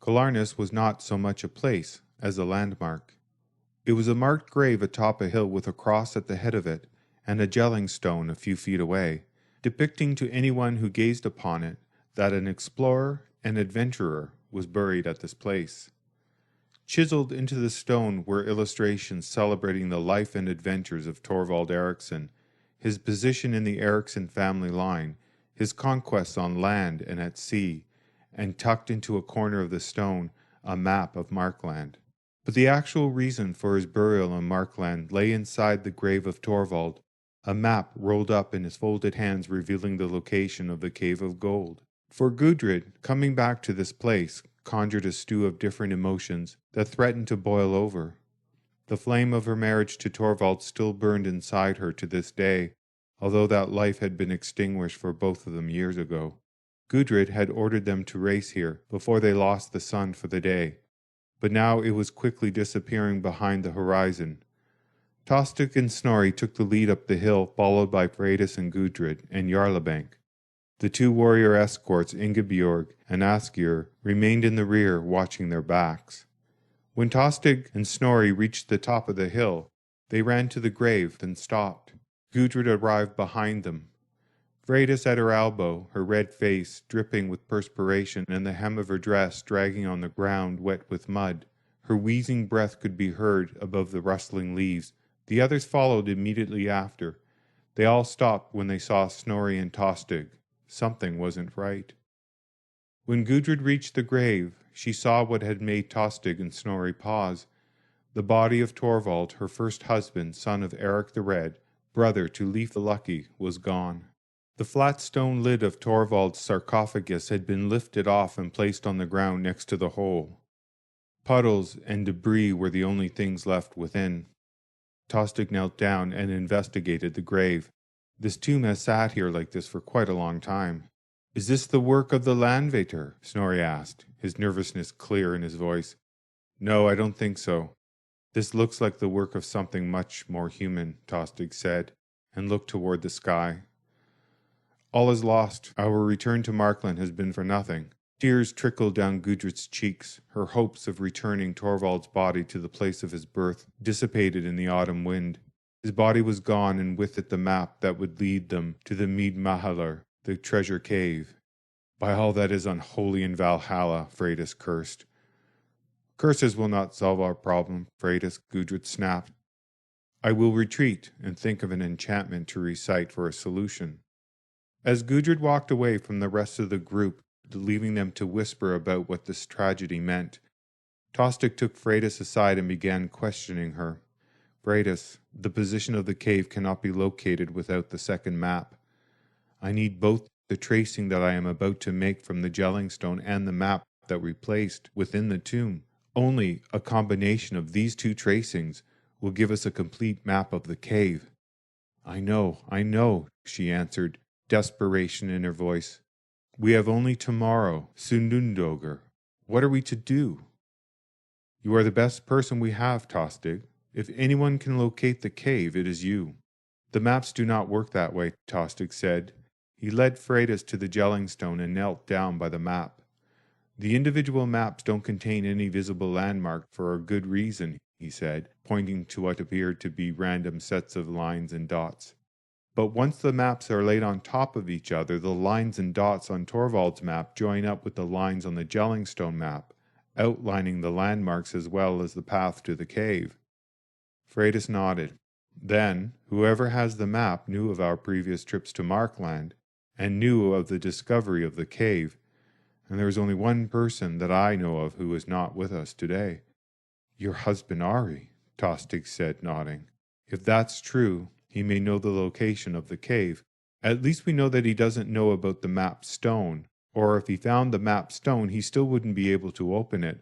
Kjalarness was not so much a place as a landmark. It was a marked grave atop a hill with a cross at the head of it and a jelling stone a few feet away, depicting to anyone who gazed upon it that an explorer and adventurer was buried at this place. Chiseled into the stone were illustrations celebrating the life and adventures of Thorvald Eiriksson, his position in the Eiriksson family line, his conquests on land and at sea, and tucked into a corner of the stone a map of Markland. But the actual reason for his burial in Markland lay inside the grave of Thorvald, a map rolled up in his folded hands revealing the location of the Cave of Gold. For Gudrid, coming back to this place conjured a stew of different emotions that threatened to boil over. The flame of her marriage to Thorvald still burned inside her to this day, although that life had been extinguished for both of them years ago. Gudrid had ordered them to race here before they lost the sun for the day, but now it was quickly disappearing behind the horizon. Tostig and Snorri took the lead up the hill, followed by Freydis and Gudrid and Jarlabank. The two warrior escorts, Ingibjörg and Askir, remained in the rear, watching their backs. When Tostig and Snorri reached the top of the hill, they ran to the grave, then stopped. Gudrid arrived behind them. Freydis at her elbow, her red face dripping with perspiration and the hem of her dress dragging on the ground wet with mud. Her wheezing breath could be heard above the rustling leaves. The others followed immediately after. They all stopped when they saw Snorri and Tostig. Something wasn't right. When Gudrid reached the grave, she saw what had made Tostig and Snorri pause. The body of Thorvald, her first husband, son of Eric the Red, brother to Leif the Lucky, was gone. The flat stone lid of Thorvald's sarcophagus had been lifted off and placed on the ground next to the hole. Puddles and debris were the only things left within. Tostig knelt down and investigated the grave. This tomb has sat here like this for quite a long time. Is this the work of the Landvetter? Snorri asked, his nervousness clear in his voice. No, I don't think so. This looks like the work of something much more human, Tostig said, and looked toward the sky. All is lost. Our return to Markland has been for nothing. Tears trickled down Gudrid's cheeks. Her hopes of returning Thorvald's body to the place of his birth dissipated in the autumn wind. His body was gone, and with it the map that would lead them to the meiðmarhellir, the treasure cave. By all that is unholy in Valhalla, Freydis cursed. Curses will not solve our problem, Freydis, Gudrid snapped. I will retreat and think of an enchantment to recite for a solution. As Gudrid walked away from the rest of the group, leaving them to whisper about what this tragedy meant, Tostig took Freydis aside and began questioning her. Freydis, the position of the cave cannot be located without the second map. I need both the tracing that I am about to make from the jelling stone and the map that we placed within the tomb. Only a combination of these two tracings will give us a complete map of the cave. I know, she answered, desperation in her voice. We have only tomorrow, Sundundoger. What are we to do? You are the best person we have, Tostig. If anyone can locate the cave, it is you. The maps do not work that way, Tostig said. He led Freydis to the jelling stone and knelt down by the map. The individual maps don't contain any visible landmark for a good reason, he said, pointing to what appeared to be random sets of lines and dots. But once the maps are laid on top of each other, the lines and dots on Thorvald's map join up with the lines on the jelling stone map, outlining the landmarks as well as the path to the cave. Freydis nodded. Then, whoever has the map knew of our previous trips to Markland, and knew of the discovery of the cave, and there is only one person that I know of who is not with us today. Your husband Ari, Tostig said, nodding. If that's true, he may know the location of the cave. At least we know that he doesn't know about the map stone, or if he found the map stone, he still wouldn't be able to open it.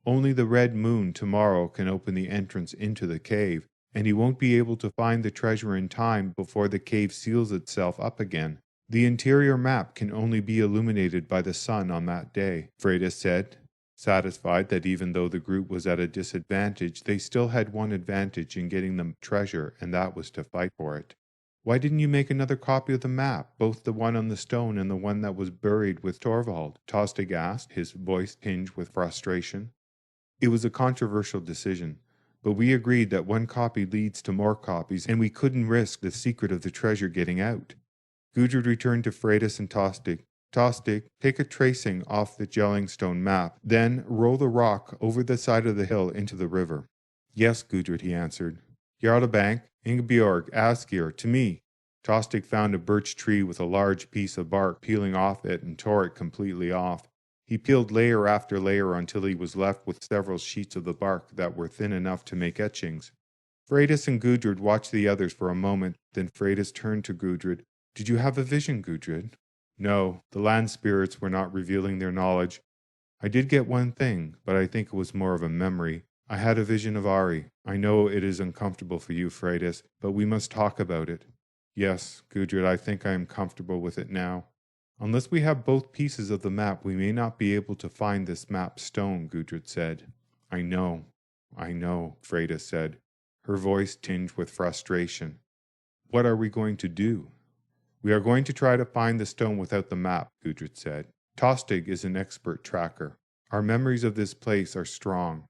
Only the red moon tomorrow can open the entrance into the cave, and he won't be able to find the treasure in time before the cave seals itself up again. The interior map can only be illuminated by the sun on that day, Freydis said, satisfied that even though the group was at a disadvantage, they still had one advantage in getting the treasure, and that was to fight for it. Why didn't you make another copy of the map, both the one on the stone and the one that was buried with Thorvald? Tostig asked, his voice tinged with frustration. It was a controversial decision, but we agreed that one copy leads to more copies, and we couldn't risk the secret of the treasure getting out. Gudrid returned to Freydis and Tostig. Tostig, take a tracing off the jelling stone map, then roll the rock over the side of the hill into the river. Yes, Gudrid, he answered. Jarlebank, Ingibjörg, Asgir, to me. Tostig found a birch tree with a large piece of bark peeling off it and tore it completely off. He peeled layer after layer until he was left with several sheets of the bark that were thin enough to make etchings. Freydis and Gudrid watched the others for a moment, then Freydis turned to Gudrid. Did you have a vision, Gudrid? No, the land spirits were not revealing their knowledge. I did get one thing, but I think it was more of a memory. I had a vision of Ari. I know it is uncomfortable for you, Freydis, but we must talk about it. Yes, Gudrid, I think I am comfortable with it now. Unless we have both pieces of the map, we may not be able to find this map stone, Gudrid said. I know, Freydis said, her voice tinged with frustration. What are we going to do? We are going to try to find the stone without the map, Gudrid said. Tostig is an expert tracker. Our memories of this place are strong.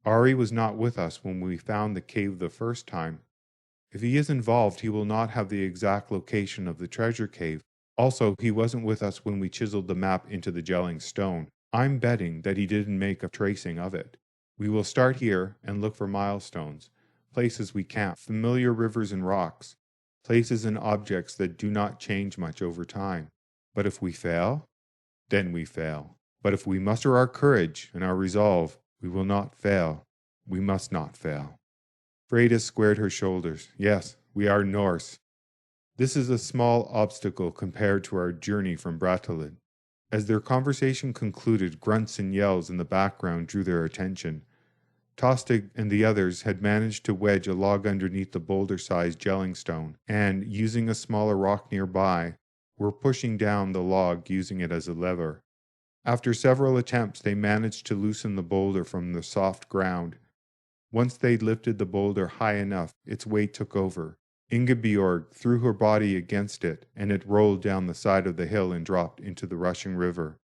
Ari was not with us when we found the cave the first time. If he is involved, he will not have the exact location of the treasure cave. Also, he wasn't with us when we chiseled the map into the jelling stone. I'm betting that he didn't make a tracing of it. We will start here and look for milestones, places we can't, familiar rivers and rocks, places and objects that do not change much over time. But if we fail, then we fail. But if we muster our courage and our resolve, we will not fail. We must not fail. Freydis squared her shoulders. Yes, we are Norse. This is a small obstacle compared to our journey from Brattahlid. As their conversation concluded, grunts and yells in the background drew their attention. Tostig and the others had managed to wedge a log underneath the boulder-sized jelling stone, and, using a smaller rock nearby, were pushing down the log using it as a lever. After several attempts, they managed to loosen the boulder from the soft ground. Once they lifted the boulder high enough, its weight took over. Ingibjörg threw her body against it, and it rolled down the side of the hill and dropped into the rushing river.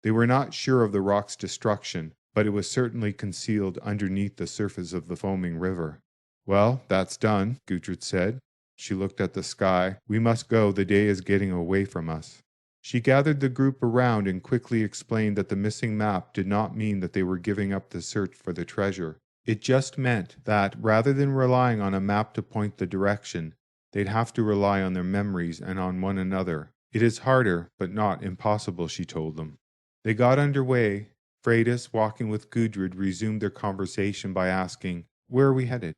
They were not sure of the rock's destruction, but it was certainly concealed underneath the surface of the foaming river. Well, that's done, Gudrid said. She looked at the sky. We must go, the day is getting away from us. She gathered the group around and quickly explained that the missing map did not mean that they were giving up the search for the treasure. It just meant that, rather than relying on a map to point the direction, they'd have to rely on their memories and on one another. It is harder, but not impossible, she told them. They got underway. Freydis, walking with Gudrid, resumed their conversation by asking, "Where are we headed?"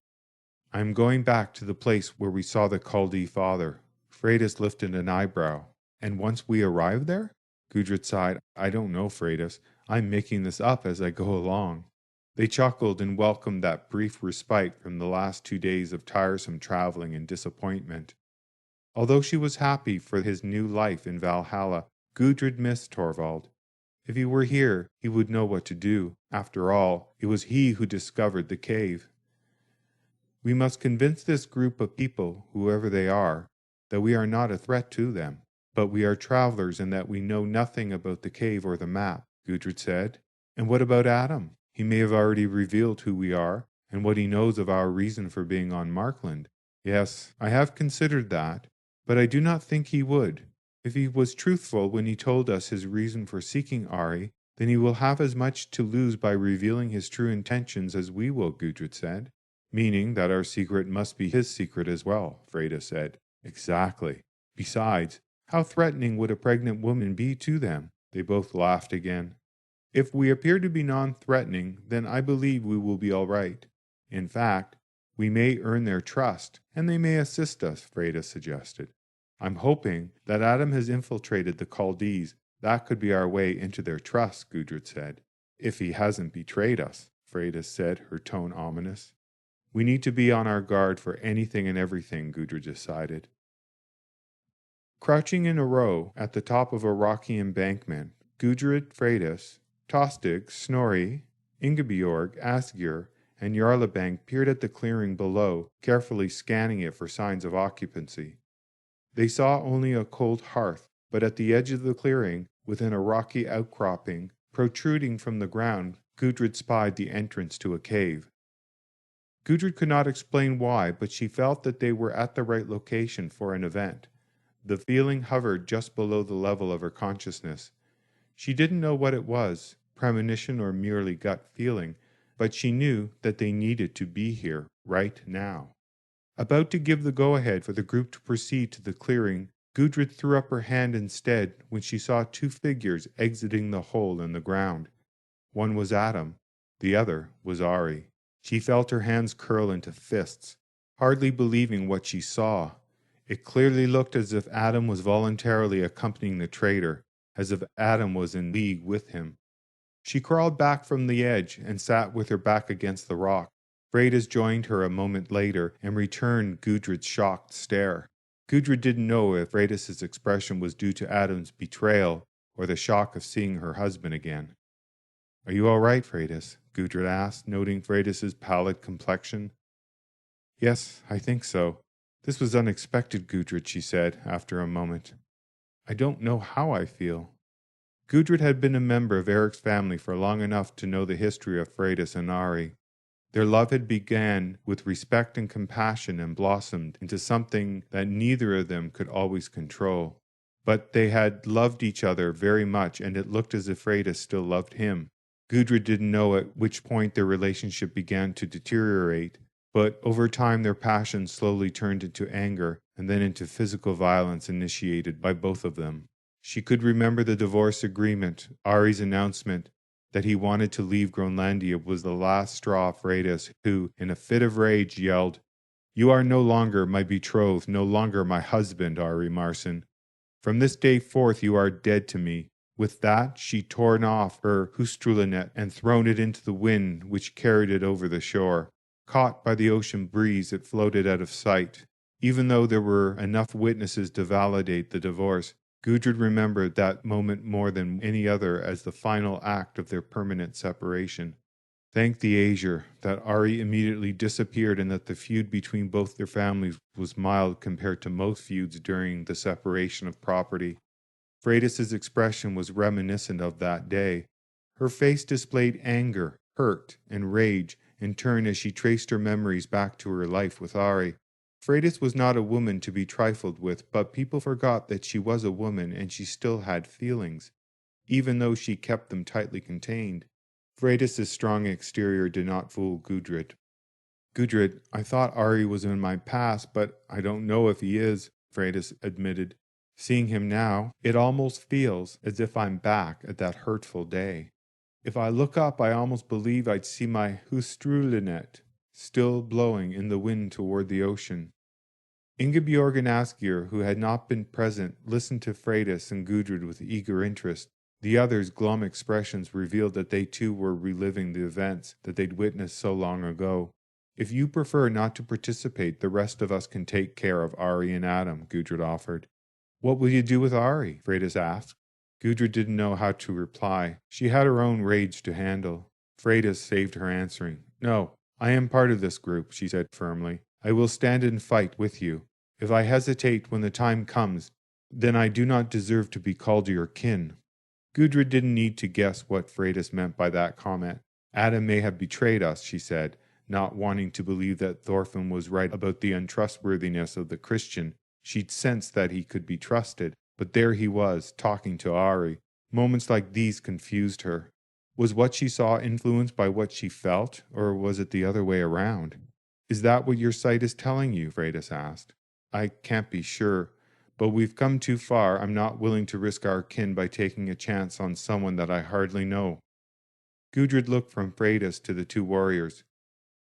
"I am going back to the place where we saw the Chaldee father." Freydis lifted an eyebrow. "And once we arrive there?" Gudrid sighed. "I don't know, Freydis. I'm making this up as I go along." They chuckled and welcomed that brief respite from the last 2 days of tiresome traveling and disappointment. Although she was happy for his new life in Valhalla, Gudrid missed Thorvald. If he were here, he would know what to do. After all, it was he who discovered the cave. We must convince this group of people, whoever they are, that we are not a threat to them, but we are travelers and that we know nothing about the cave or the map, Gudrid said. And what about Adam? He may have already revealed who we are and what he knows of our reason for being on Markland. Yes, I have considered that, but I do not think he would. If he was truthful when he told us his reason for seeking Ari, then he will have as much to lose by revealing his true intentions as we will, Gudrid said. Meaning that our secret must be his secret as well, Freydis said. Exactly. Besides, how threatening would a pregnant woman be to them? They both laughed again. If we appear to be non-threatening, then I believe we will be all right. In fact, we may earn their trust, and they may assist us, Freydis suggested. I'm hoping that Adam has infiltrated the Chaldees. That could be our way into their trust, Gudrid said. If he hasn't betrayed us, Freydis said, her tone ominous. We need to be on our guard for anything and everything, Gudrid decided. Crouching in a row at the top of a rocky embankment, Gudrid, Freydis, Tostig, Snorri, Ingibjörg, Asgir, and Jarlebank peered at the clearing below, carefully scanning it for signs of occupancy. They saw only a cold hearth, but at the edge of the clearing, within a rocky outcropping, protruding from the ground, Gudrid spied the entrance to a cave. Gudrid could not explain why, but she felt that they were at the right location for an event. The feeling hovered just below the level of her consciousness. She didn't know what it was, premonition or merely gut feeling, but she knew that they needed to be here, right now. About to give the go-ahead for the group to proceed to the clearing, Gudrid threw up her hand instead when she saw two figures exiting the hole in the ground. One was Adam, the other was Ari. She felt her hands curl into fists, hardly believing what she saw. It clearly looked as if Adam was voluntarily accompanying the traitor, as if Adam was in league with him. She crawled back from the edge and sat with her back against the rock. Freydis joined her a moment later and returned Gudrid's shocked stare. Gudrid didn't know if Freydis' expression was due to Adam's betrayal or the shock of seeing her husband again. "Are you all right, Freydis?" Gudrid asked, noting Freydis' pallid complexion. "Yes, I think so. This was unexpected, Gudrid," she said after a moment. "I don't know how I feel." Gudrid had been a member of Eric's family for long enough to know the history of Freydis and Ari. Their love had begun with respect and compassion and blossomed into something that neither of them could always control. But they had loved each other very much, and it looked as if Freydis still loved him. Gudrid didn't know at which point their relationship began to deteriorate, but over time their passion slowly turned into anger and then into physical violence initiated by both of them. She could remember the divorce agreement. Ari's announcement that he wanted to leave Groenlandia was the last straw for Freydis, who, in a fit of rage, yelled, "You are no longer my betrothed, no longer my husband, Ari Marson. From this day forth you are dead to me." With that, she torn off her hustrulenet and thrown it into the wind, which carried it over the shore. Caught by the ocean breeze, it floated out of sight. Even though there were enough witnesses to validate the divorce, Gudrid remembered that moment more than any other as the final act of their permanent separation. Thank the Azure that Ari immediately disappeared and that the feud between both their families was mild compared to most feuds during the separation of property. Freydis' expression was reminiscent of that day. Her face displayed anger, hurt, and rage in turn as she traced her memories back to her life with Ari. Freydis was not a woman to be trifled with, but people forgot that she was a woman and she still had feelings, even though she kept them tightly contained. Freydis' strong exterior did not fool Gudrid. "Gudrid, I thought Ari was in my past, but I don't know if he is," Freydis admitted. "Seeing him now, it almost feels as if I'm back at that hurtful day. If I look up, I almost believe I'd see my hustrulenet still blowing in the wind toward the ocean." Ingibjörg and Asgeir, who had not been present, listened to Freydis and Gudrid with eager interest. The others' glum expressions revealed that they too were reliving the events that they'd witnessed so long ago. "If you prefer not to participate, the rest of us can take care of Ari and Adam," Gudrid offered. "What will you do with Ari?" Freydis asked. Gudrid didn't know how to reply. She had her own rage to handle. Freydis saved her answering. "No, I am part of this group," she said firmly. "I will stand and fight with you. If I hesitate when the time comes, then I do not deserve to be called your kin." Gudrid didn't need to guess what Freydis meant by that comment. "Adam may have betrayed us," she said, not wanting to believe that Thorfinn was right about the untrustworthiness of the Christian. She'd sensed that he could be trusted, but there he was, talking to Ari. Moments like these confused her. Was what she saw influenced by what she felt, or was it the other way around? "Is that what your sight is telling you?" Freydis asked. "I can't be sure, but we've come too far. I'm not willing to risk our kin by taking a chance on someone that I hardly know." Gudrid looked from Freydis to the two warriors.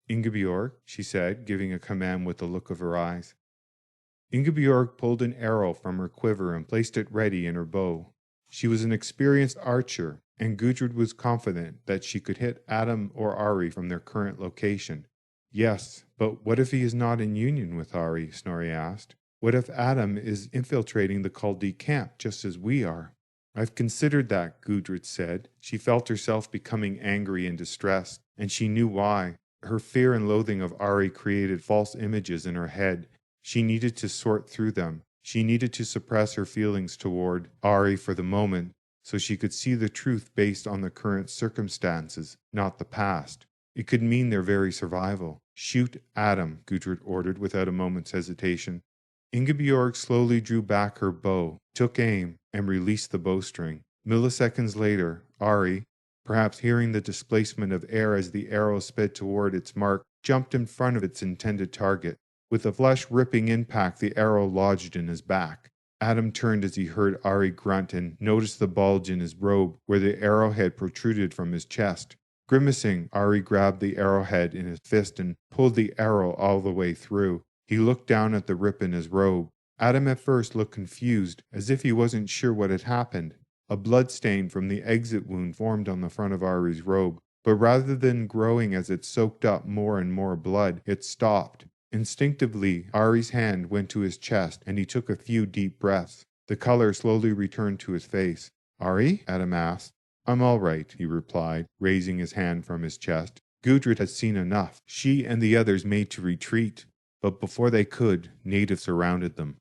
"Ingibjörg," she said, giving a command with the look of her eyes. Ingibjörg pulled an arrow from her quiver and placed it ready in her bow. She was an experienced archer, and Gudrid was confident that she could hit Adam or Ari from their current location. "Yes, but what if he is not in union with Ari?" Snorri asked. "What if Adam is infiltrating the Chaldee camp just as we are?" "I've considered that," Gudrid said. She felt herself becoming angry and distressed, and she knew why. Her fear and loathing of Ari created false images in her head. She needed to sort through them. She needed to suppress her feelings toward Ari for the moment, so she could see the truth based on the current circumstances, not the past. It could mean their very survival. "Shoot Adam," Gudrid ordered without a moment's hesitation. Ingibjörg slowly drew back her bow, took aim, and released the bowstring. Milliseconds later, Ari, perhaps hearing the displacement of air as the arrow sped toward its mark, jumped in front of its intended target. With a flesh-ripping impact, the arrow lodged in his back. Adam turned as he heard Ari grunt and noticed the bulge in his robe where the arrowhead protruded from his chest. Grimacing, Ari grabbed the arrowhead in his fist and pulled the arrow all the way through. He looked down at the rip in his robe. Adam at first looked confused, as if he wasn't sure what had happened. A blood stain from the exit wound formed on the front of Ari's robe, but rather than growing as it soaked up more and more blood, it stopped. Instinctively, Ari's hand went to his chest, and he took a few deep breaths. The color slowly returned to his face. "Ari?" Adam asked. "I'm all right," he replied, raising his hand from his chest. Gudrid had seen enough. She and the others made to retreat, but before they could, natives surrounded them.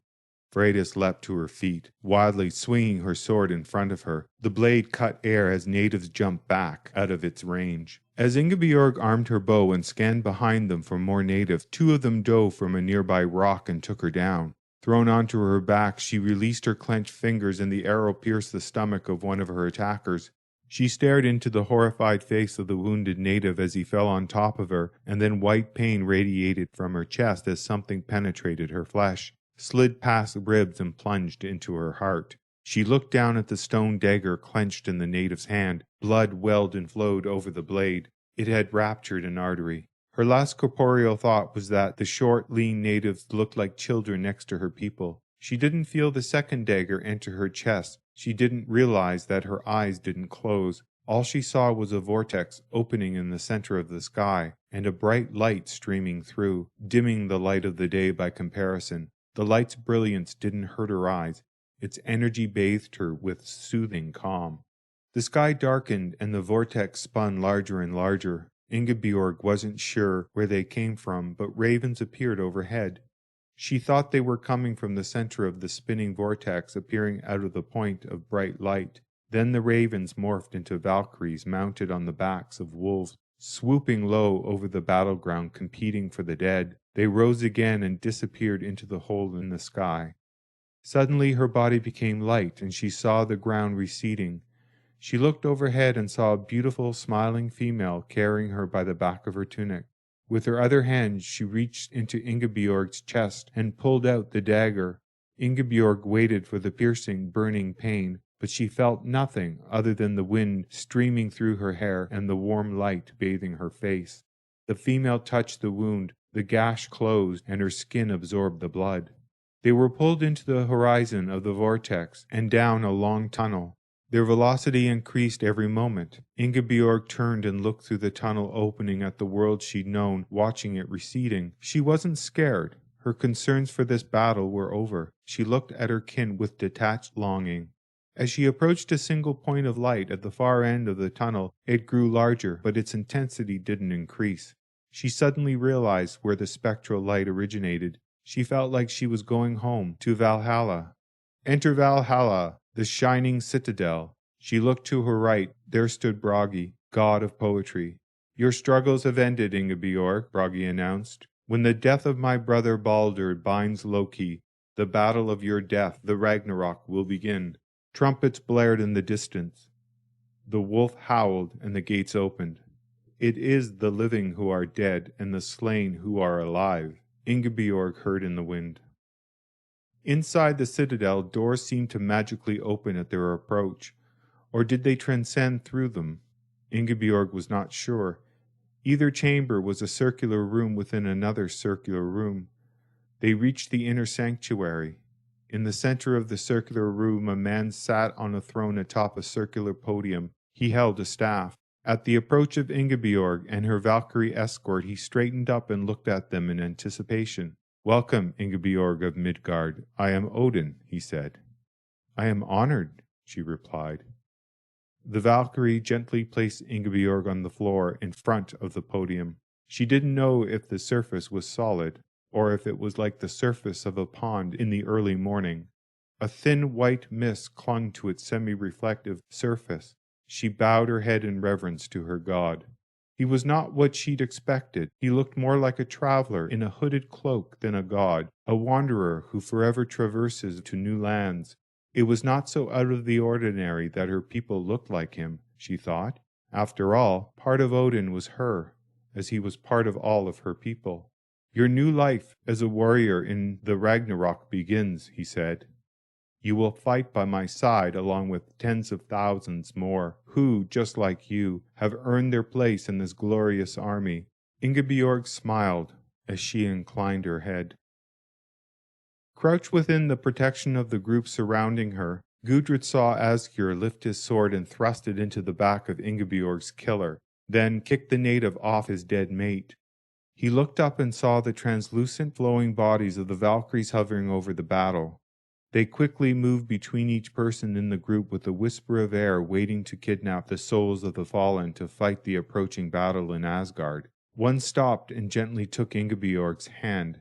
Freydis leapt to her feet, wildly swinging her sword in front of her. The blade cut air as natives jumped back out of its range. As Ingibjörg armed her bow and scanned behind them for more natives, 2 of them dove from a nearby rock and took her down. Thrown onto her back, she released her clenched fingers and the arrow pierced the stomach of one of her attackers. She stared into the horrified face of the wounded native as he fell on top of her, and then white pain radiated from her chest as something penetrated her flesh, slid past the ribs and plunged into her heart. She looked down at the stone dagger clenched in the native's hand. Blood welled and flowed over the blade. It had ruptured an artery. Her last corporeal thought was that the short, lean natives looked like children next to her people. She didn't feel the second dagger enter her chest. She didn't realize that her eyes didn't close. All she saw was a vortex opening in the center of the sky, and a bright light streaming through, dimming the light of the day by comparison. The light's brilliance didn't hurt her eyes. Its energy bathed her with soothing calm. The sky darkened, and the vortex spun larger and larger. Ingibjörg wasn't sure where they came from, but ravens appeared overhead. She thought they were coming from the center of the spinning vortex, appearing out of the point of bright light. Then the ravens morphed into valkyries mounted on the backs of wolves, swooping low over the battleground, competing for the dead. They rose again and disappeared into the hole in the sky. Suddenly her body became light, and she saw the ground receding. She looked overhead and saw a beautiful, smiling female carrying her by the back of her tunic. With her other hand she reached into Ingibjörg's chest and pulled out the dagger. Ingibjörg waited for the piercing, burning pain, but she felt nothing other than the wind streaming through her hair and the warm light bathing her face. The female touched the wound, the gash closed, and her skin absorbed the blood. They were pulled into the horizon of the vortex and down a long tunnel. Their velocity increased every moment. Ingibjörg turned and looked through the tunnel opening at the world she'd known, watching it receding. She wasn't scared. Her concerns for this battle were over. She looked at her kin with detached longing. As she approached a single point of light at the far end of the tunnel, it grew larger, but its intensity didn't increase. She suddenly realized where the spectral light originated. She felt like she was going home, to Valhalla. "Enter Valhalla, the shining citadel." She looked to her right. There stood Bragi, god of poetry. "Your struggles have ended, Ingibjörg," Bragi announced. "When the death of my brother Baldur binds Loki, the battle of your death, the Ragnarok, will begin." Trumpets blared in the distance. The wolf howled, and the gates opened. "It is the living who are dead, and the slain who are alive," Ingibjörg heard in the wind. Inside the citadel, doors seemed to magically open at their approach, or did they transcend through them? Ingibjörg was not sure. Either chamber was a circular room within another circular room. They reached the inner sanctuary. In the center of the circular room, a man sat on a throne atop a circular podium. He held a staff. At the approach of Ingibjörg and her Valkyrie escort, he straightened up and looked at them in anticipation. "Welcome, Ingibjörg of Midgard. I am Odin," he said. "I am honored," she replied. The Valkyrie gently placed Ingibjörg on the floor in front of the podium. She didn't know if the surface was solid. or if it was like the surface of a pond in the early morning. A thin white mist clung to its semi-reflective surface. She bowed her head in reverence to her god. He was not what she'd expected. He looked more like a traveler in a hooded cloak than a god, a wanderer who forever traverses to new lands. It was not so out of the ordinary that her people looked like him, she thought. After all, part of Odin was her, as he was part of all of her people. Your new life as a warrior in the Ragnarok begins, he said. You will fight by my side along with tens of thousands more, who, just like you, have earned their place in this glorious army. Ingibjörg smiled as she inclined her head. Crouched within the protection of the group surrounding her, Gudrid saw Asgir lift his sword and thrust it into the back of Ingibjörg's killer, then kick the native off his dead mate. He looked up and saw the translucent flowing bodies of the Valkyries hovering over the battle. They quickly moved between each person in the group with a whisper of air waiting to kidnap the souls of the fallen to fight the approaching battle in Asgard. One stopped and gently took Ingibjörg's hand.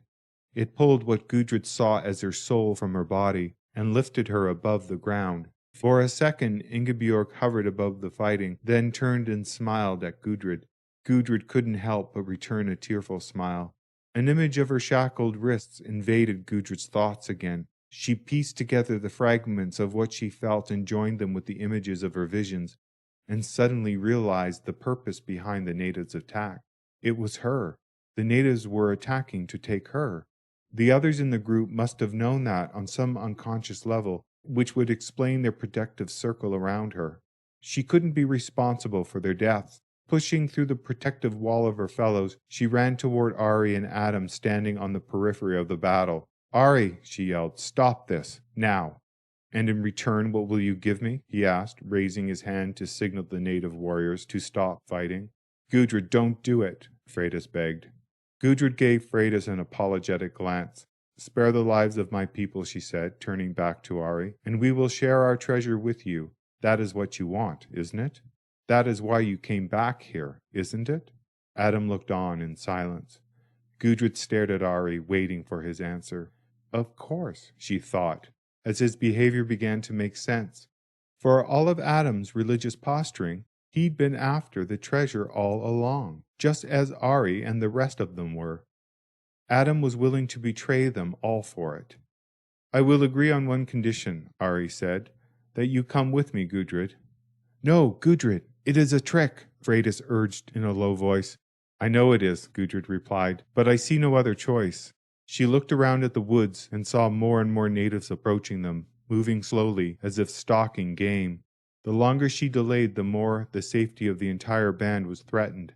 It pulled what Gudrid saw as her soul from her body and lifted her above the ground. For a second, Ingibjörg hovered above the fighting, then turned and smiled at Gudrid. Gudrid couldn't help but return a tearful smile. An image of her shackled wrists invaded Gudrid's thoughts again. She pieced together the fragments of what she felt and joined them with the images of her visions, and suddenly realized the purpose behind the natives' attack. It was her. The natives were attacking to take her. The others in the group must have known that on some unconscious level, which would explain their protective circle around her. She couldn't be responsible for their deaths. Pushing through the protective wall of her fellows, she ran toward Ari and Adam standing on the periphery of the battle. Ari, she yelled, stop this, now. And in return, what will you give me? He asked, raising his hand to signal the native warriors to stop fighting. Gudrid, don't do it, Freydis begged. Gudrid gave Freydis an apologetic glance. Spare the lives of my people, she said, turning back to Ari, and we will share our treasure with you. That is what you want, isn't it? That is why you came back here, isn't it? Adam looked on in silence. Gudrid stared at Ari, waiting for his answer. Of course, she thought, as his behavior began to make sense. For all of Adam's religious posturing, he'd been after the treasure all along, just as Ari and the rest of them were. Adam was willing to betray them all for it. I will agree on one condition, Ari said, that you come with me, Gudrid. No, Gudrid, it is a trick, Freydis urged in a low voice. I know it is, Gudrid replied, but I see no other choice. She looked around at the woods and saw more and more natives approaching them, moving slowly as if stalking game. The longer she delayed, the more the safety of the entire band was threatened.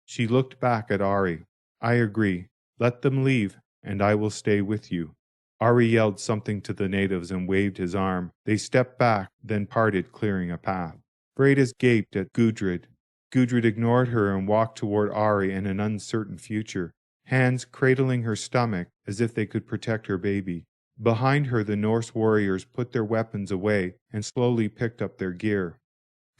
She looked back at Ari. I agree. Let them leave, and I will stay with you. Ari yelled something to the natives and waved his arm. They stepped back, then parted, clearing a path. Freydis gaped at Gudrid. Gudrid ignored her and walked toward Ari and an uncertain future, hands cradling her stomach as if they could protect her baby. Behind her, the Norse warriors put their weapons away and slowly picked up their gear.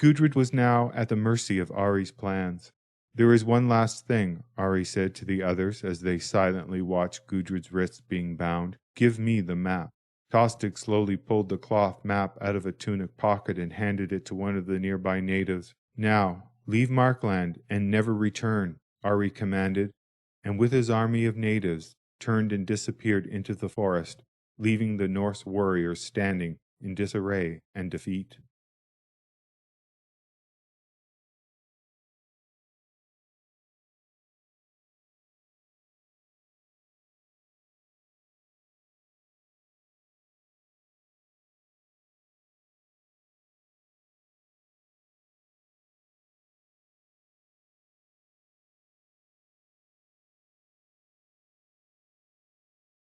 Gudrid was now at the mercy of Ari's plans. There is one last thing, Ari said to the others as they silently watched Gudrid's wrists being bound. Give me the map. Tostig slowly pulled the cloth map out of a tunic pocket and handed it to one of the nearby natives. Now, leave Markland and never return, Ari commanded, and with his army of natives, turned and disappeared into the forest, leaving the Norse warriors standing in disarray and defeat.